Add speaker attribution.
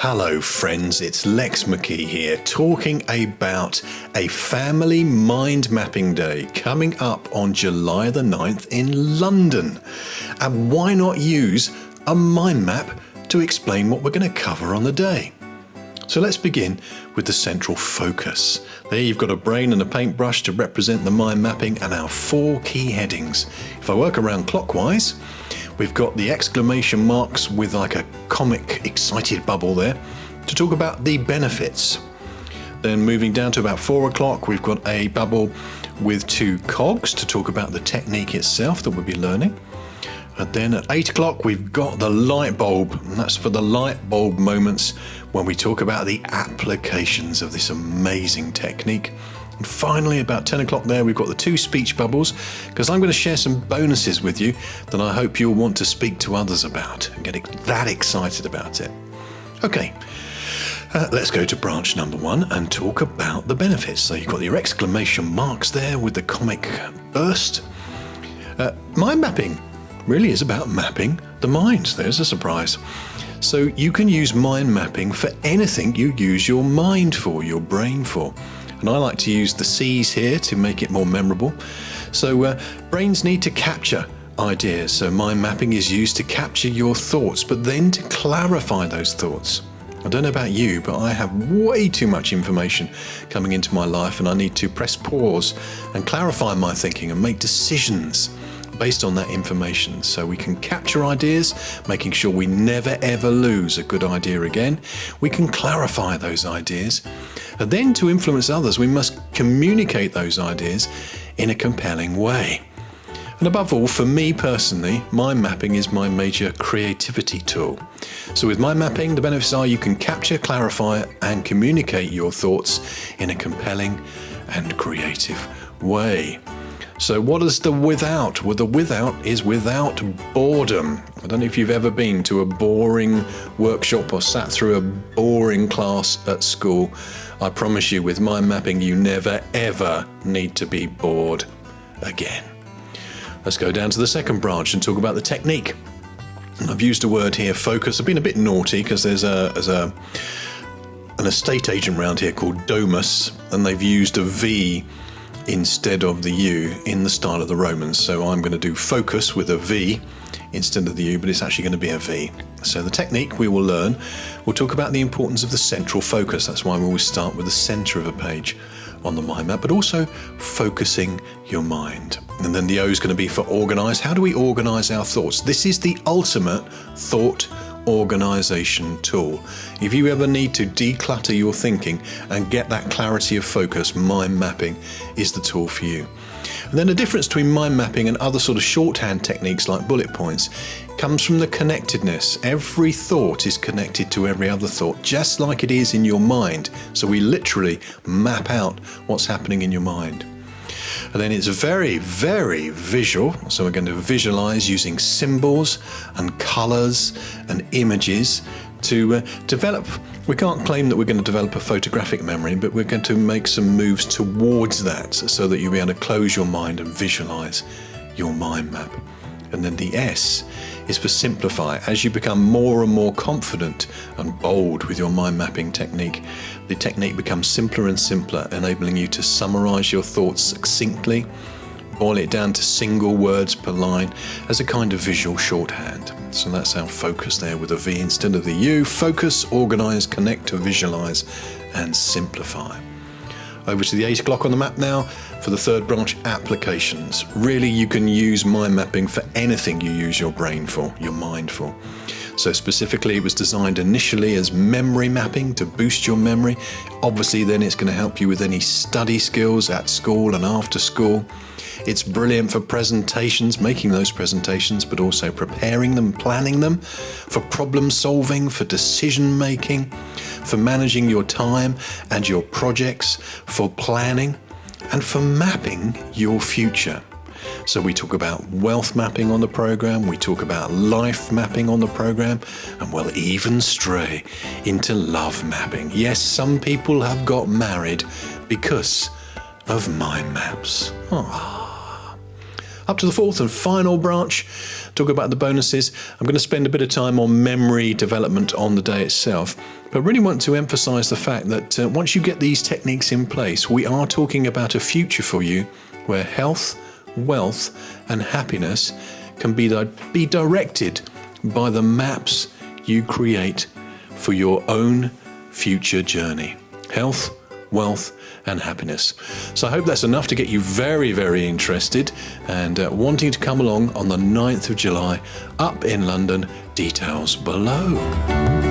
Speaker 1: Hello friends, it's Lex McKee here talking about a family mind mapping day coming up on July the 9th in London. And why not use a mind map to explain what we're going to cover on the day? So let's begin with the central focus. There you've got a brain and a paintbrush to represent the mind mapping and our 4 key headings. If I work around clockwise, we've got the exclamation marks with like a comic excited bubble there to talk about the benefits. Then moving down to about 4 o'clock, we've got a bubble with 2 cogs to talk about the technique itself that we'll be learning. And then at 8 o'clock, we've got the light bulb, and that's for the light bulb moments when we talk about the applications of this amazing technique. And finally, about 10 o'clock there, we've got the 2 speech bubbles, because I'm going to share some bonuses with you that I hope you'll want to speak to others about and get that excited about it. Okay, let's go to branch number 1 and talk about the benefits. So you've got your exclamation marks there with the comic burst. Mind mapping really is about mapping the minds. There's a surprise. So you can use mind mapping for anything you use your mind for, your brain for. And I like to use the C's here to make it more memorable. So brains need to capture ideas. So mind mapping is used to capture your thoughts, but then to clarify those thoughts. I don't know about you, but I have way too much information coming into my life, and I need to press pause and clarify my thinking and make decisions based on that information, so we can capture ideas, making sure we never ever lose a good idea again. We can clarify those ideas, and then to influence others, we must communicate those ideas in a compelling way. And above all, for me personally, mind mapping is my major creativity tool. So with mind mapping, the benefits are you can capture, clarify, and communicate your thoughts in a compelling and creative way. So what is the without? Well, the without is without boredom. I don't know if you've ever been to a boring workshop or sat through a boring class at school. I promise you, with mind mapping, you never ever need to be bored again. Let's go down to the second branch and talk about the technique. I've used a word here, focus. I've been a bit naughty because there's an estate agent around here called Domus, and they've used a V instead of the U in the style of the Romans. So I'm going to do focus with a V instead of the U, but it's actually going to be a V. So the technique we will learn, we'll talk about the importance of the central focus. That's why we always start with the center of a page on the mind map, but also focusing your mind. And then the O is going to be for organize. How do we organize our thoughts? This is the ultimate thought organization tool. If you ever need to declutter your thinking and get that clarity of focus, mind mapping is the tool for you. And then the difference between mind mapping and other sort of shorthand techniques like bullet points comes from the connectedness. Every thought is connected to every other thought, just like it is in your mind. So we literally map out what's happening in your mind. And then it's very, very visual. So we're going to visualize using symbols and colors and images to develop. We can't claim that we're going to develop a photographic memory, but we're going to make some moves towards that so that you'll be able to close your mind and visualize your mind map. And then the S is for simplify. As you become more and more confident and bold with your mind mapping technique, the technique becomes simpler and simpler, enabling you to summarize your thoughts succinctly, boil it down to single words per line as a kind of visual shorthand. So that's our focus there with a V instead of the U. Focus, organize, connect to visualize, and simplify. Over to the 8 o'clock on the map now for the third branch, applications. Really, you can use mind mapping for anything you use your brain for, your mind for. So specifically, it was designed initially as memory mapping to boost your memory. Obviously, then it's going to help you with any study skills at school and after school. It's brilliant for presentations, making those presentations, but also preparing them, planning them, for problem solving, for decision making, for managing your time and your projects, for planning, and for mapping your future. So we talk about wealth mapping on the program, we talk about life mapping on the program, and we'll even stray into love mapping. Yes, some people have got married because of mind maps. Up to the fourth and final branch, talk about the bonuses. I'm going to spend a bit of time on memory development on the day itself, But really want to emphasize the fact that once you get these techniques in place, we are talking about a future for you where health, wealth, and happiness can be directed by the maps you create for your own future journey. Health, wealth, and happiness. So I hope that's enough to get you very, very interested and wanting to come along on the 9th of July up in London. Details below.